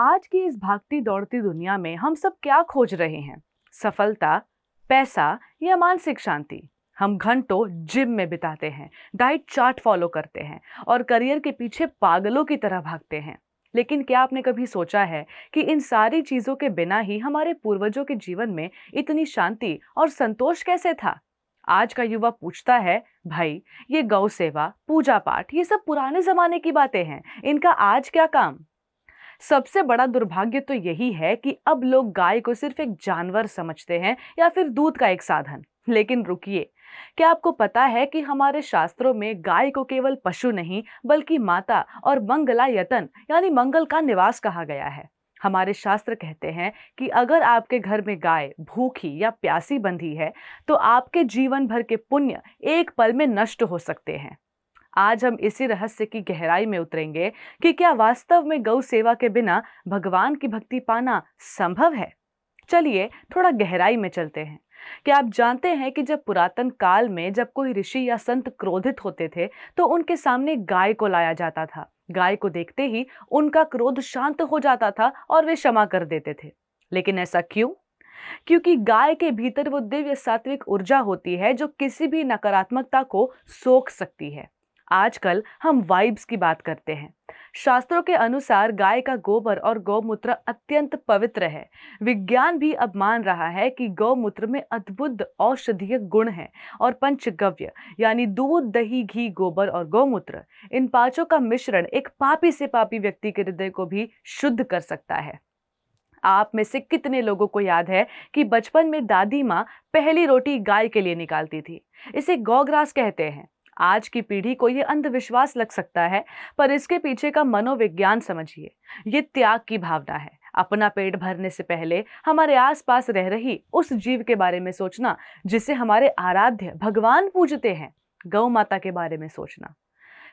आज की इस भागती दौड़ती दुनिया में हम सब क्या खोज रहे हैं? सफलता, पैसा या मानसिक शांति? हम घंटों जिम में बिताते हैं, डाइट चार्ट फॉलो करते हैं और करियर के पीछे पागलों की तरह भागते हैं। लेकिन क्या आपने कभी सोचा है कि इन सारी चीजों के बिना ही हमारे पूर्वजों के जीवन में इतनी शांति और संतोष कैसे था? आज का युवा पूछता है, भाई ये गौ सेवा, पूजा पाठ, ये सब पुराने जमाने की बातें हैं, इनका आज क्या काम? सबसे बड़ा दुर्भाग्य तो यही है कि अब लोग गाय को सिर्फ एक जानवर समझते हैं या फिर दूध का एक साधन। लेकिन रुकिए, क्या आपको पता है कि हमारे शास्त्रों में गाय को केवल पशु नहीं बल्कि माता और मंगलायतन यानी मंगल का निवास कहा गया है। हमारे शास्त्र कहते हैं कि अगर आपके घर में गाय भूखी या प्यासी बंधी है तो आपके जीवन भर के पुण्य एक पल में नष्ट हो सकते हैं। आज हम इसी रहस्य की गहराई में उतरेंगे कि क्या वास्तव में गौ सेवा के बिना भगवान की भक्ति पाना संभव है। चलिए थोड़ा गहराई में चलते हैं। क्या आप जानते हैं कि जब पुरातन काल में जब कोई ऋषि या संत क्रोधित होते थे तो उनके सामने गाय को लाया जाता था। गाय को देखते ही उनका क्रोध शांत हो जाता था और वे क्षमा कर देते थे। लेकिन ऐसा क्यों? क्योंकि गाय के भीतर वो दिव्य सात्विक ऊर्जा होती है जो किसी भी नकारात्मकता को सोख सकती है। आजकल हम वाइब्स की बात करते हैं। शास्त्रों के अनुसार गाय का गोबर और गौमूत्र अत्यंत पवित्र है। विज्ञान भी अब मान रहा है कि गौमूत्र में अद्भुत औषधीय गुण हैं और पंचगव्य यानी दूध, दही, घी, गोबर और गौमूत्र, इन पांचों का मिश्रण एक पापी से पापी व्यक्ति के हृदय को भी शुद्ध कर सकता है। आप में से कितने लोगों को याद है कि बचपन में दादी माँ पहली रोटी गाय के लिए निकालती थी? इसे गौग्रास कहते हैं। आज की पीढ़ी को यह अंधविश्वास लग सकता है, पर इसके पीछे का मनोविज्ञान समझिए। ये त्याग की भावना है। अपना पेट भरने से पहले हमारे आसपास रह रही उस जीव के बारे में सोचना जिसे हमारे आराध्य भगवान पूजते हैं, गौ माता के बारे में सोचना।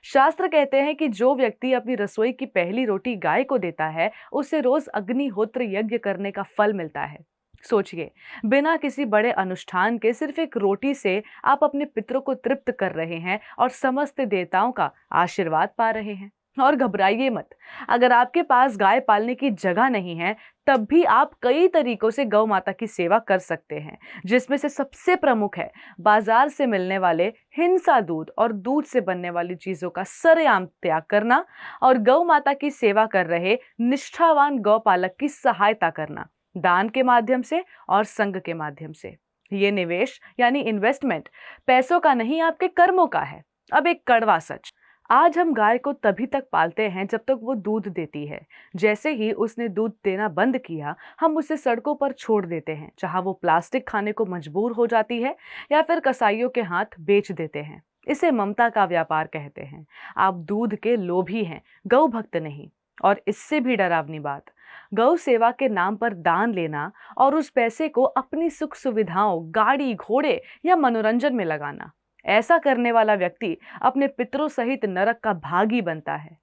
शास्त्र कहते हैं कि जो व्यक्ति अपनी रसोई की पहली रोटी गाय को देता है उसे रोज अग्निहोत्र यज्ञ करने का फल मिलता है। सोचिए, बिना किसी बड़े अनुष्ठान के सिर्फ एक रोटी से आप अपने पितरों को तृप्त कर रहे हैं और समस्त देवताओं का आशीर्वाद पा रहे हैं। और घबराइए मत, अगर आपके पास गाय पालने की जगह नहीं है तब भी आप कई तरीकों से गौ माता की सेवा कर सकते हैं, जिसमें से सबसे प्रमुख है बाजार से मिलने वाले हिंसा दूध और दूध से बनने वाली चीजों का सरेआम त्याग करना और गौ माता की सेवा कर रहे निष्ठावान गौपालक की सहायता करना, दान के माध्यम से और संघ के माध्यम से। ये निवेश यानी इन्वेस्टमेंट पैसों का नहीं, आपके कर्मों का है। अब एक कड़वा सच, आज हम गाय को तभी तक पालते हैं जब तक वो दूध देती है। जैसे ही उसने दूध देना बंद किया, हम उसे सड़कों पर छोड़ देते हैं, जहां वो प्लास्टिक खाने को मजबूर हो जाती है या फिर कसाईयों के हाथ बेच देते हैं। इसे ममता का व्यापार कहते हैं। आप दूध के लोभी हैं, गौ भक्त नहीं। और इससे भी डरावनी बात, गौ सेवा के नाम पर दान लेना और उस पैसे को अपनी सुख सुविधाओं, गाड़ी, घोड़े या मनोरंजन में लगाना। ऐसा करने वाला व्यक्ति अपने पितरों सहित नरक का भागी बनता है।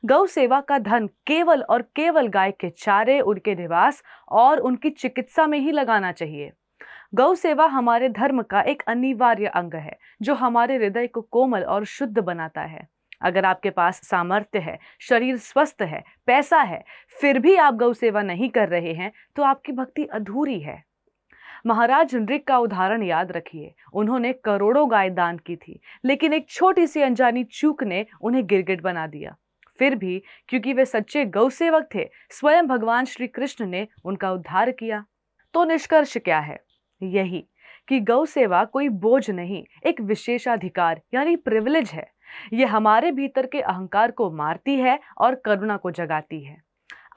गौ सेवा का धन केवल और केवल गाय के चारे, उनके निवास और उनकी चिकित्सा में ही लगाना चाहिए। गौ सेवा हमारे धर्म का एक अनिवार्य अंग है जो हमारे हृदय को कोमल और शुद्ध बनाता है। अगर आपके पास सामर्थ्य है, शरीर स्वस्थ है, पैसा है, फिर भी आप गौ सेवा नहीं कर रहे हैं तो आपकी भक्ति अधूरी है। महाराज नृग का उदाहरण याद रखिए। उन्होंने करोड़ों गाय दान की थी, लेकिन एक छोटी सी अनजानी चूक ने उन्हें गिरगिट बना दिया। फिर भी क्योंकि वे सच्चे गौ सेवक थे, स्वयं भगवान श्री कृष्ण ने उनका उद्धार किया। तो निष्कर्ष क्या है? यही कि गौ सेवा कोई बोझ नहीं, एक विशेषाधिकार यानी प्रिविलेज है। यह हमारे भीतर के अहंकार को मारती है और करुणा को जगाती है।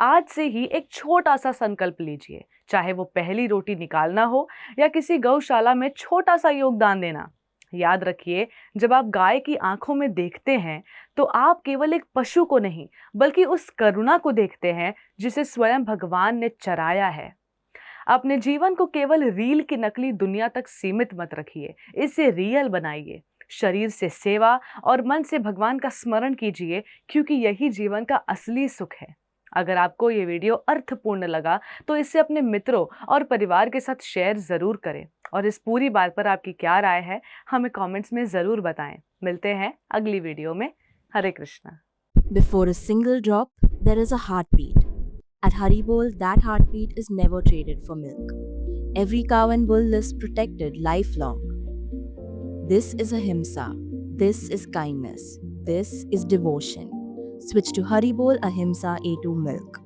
आज से ही एक छोटा सा संकल्प लीजिए, चाहे वो पहली रोटी निकालना हो या किसी गौशाला में छोटा सा योगदान देना। याद रखिए, जब आप गाय की आंखों में देखते हैं तो आप केवल एक पशु को नहीं बल्कि उस करुणा को देखते हैं जिसे स्वयं भगवान ने चराया है। अपने जीवन को केवल रील की नकली दुनिया तक सीमित मत रखिए, इसे रियल बनाइए। शरीर से सेवा और मन से भगवान का स्मरण कीजिए, क्योंकि यही जीवन का असली सुख है। अगर आपको ये वीडियो अर्थपूर्ण लगा तो इसे अपने मित्रों और परिवार के साथ शेयर जरूर करें और इस पूरी बात पर आपकी क्या राय है हमें कमेंट्स में जरूर बताएं। मिलते हैं अगली वीडियो में। हरे Krishna. Before a single drop, there is a heartbeat. At Haribol, that heartbeat is never traded for milk. Every cow and bull is protected lifelong. This is ahimsa. This is kindness. This is devotion. Switch to Haribol Ahimsa A2 milk.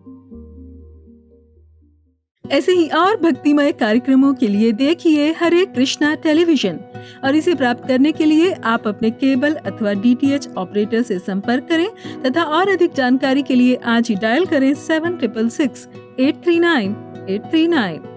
ऐसे ही और भक्तिमय कार्यक्रमों के लिए देखिए हरे Krishna television और इसे प्राप्त करने के लिए आप अपने केबल अथवा DTH ऑपरेटर से संपर्क करें तथा और अधिक जानकारी के लिए आज ही डायल करें 7666 839 839।